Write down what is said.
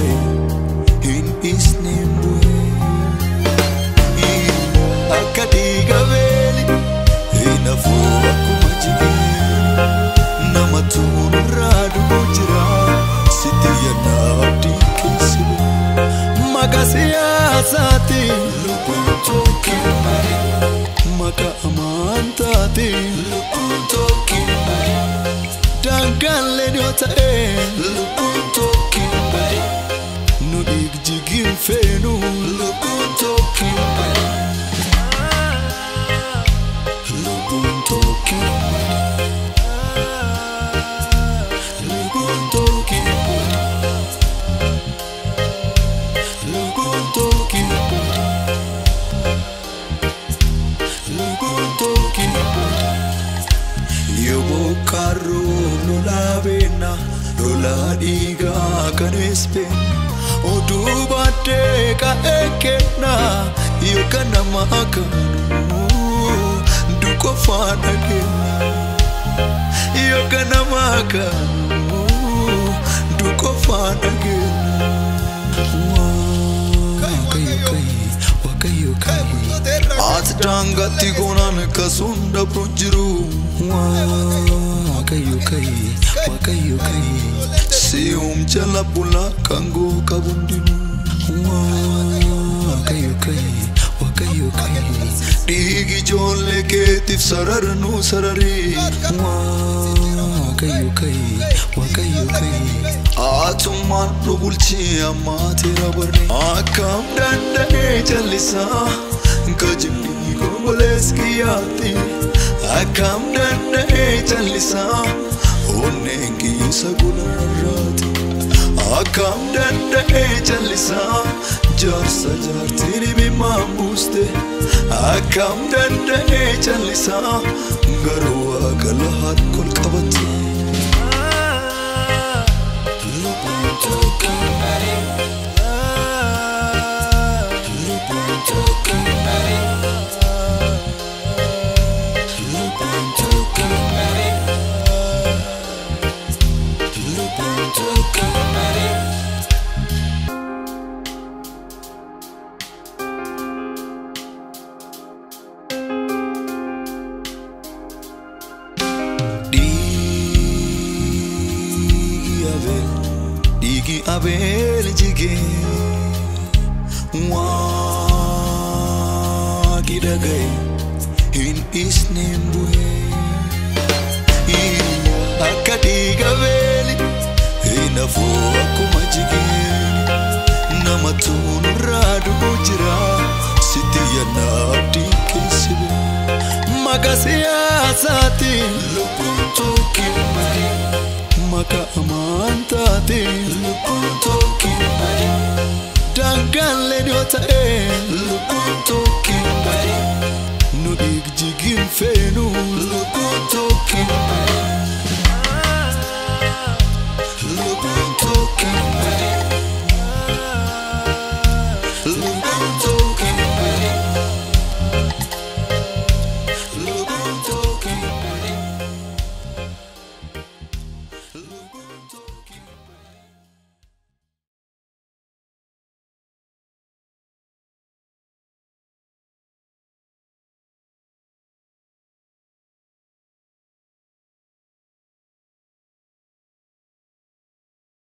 dhagaye hin isneen bu'ee akka dhiiga beeli hin hafuu akkuma jigee nama tuunurraa dhuguu jira sitti yannaa abdii keessi maka siyaasaati lubbuun tokkeen bare maka amantaati lubbuun tokkeen bare dangaan yoo ta'e lubbuun tokkeen bare nu dhiigjigin feenu lubbuun tokkeen bare lubbuun tokkeen bare lubbuun tokkeen bare lubbuun tokkeen bare lubbuun tokkeen bare yobo karo lola bena lola diga kanespen odu bade ka ekena yo kana makanu duko fana kena yo kana makanu duko fana kena wakayo kai at dangati gonan kasunda projiru wakayo kai sium chala pula kango kabundinu wakayo kai digi jole ketif sararnu sarari wakayo kai atuman rubulchi amati rabarni akam dandane chalisa kajibni goboleskiati akam dandane chalisa onengi sagularati akam dandane chalisa jarsa jartini bimamuste akam dandane chalisa garwa kalahat kol qabati lubbuun tokkeen bare lubbuun tokkeen bare lubbuun tokkeen bare lubbuun tokkeen bare digi abel jige waki dhagaye hin isneen bu'ee akka dhiiga beeli hin hafuu akkuma jigee nama tuunurraa dhuguu jira sitti yannaa abdii keessi maka siyaasaati lubbuun tokkeen bare maka amantaati lubbuun tokkeen bare dangaan yoo ta'e lubbuun tokkeen bare nu dhiigjigin feenu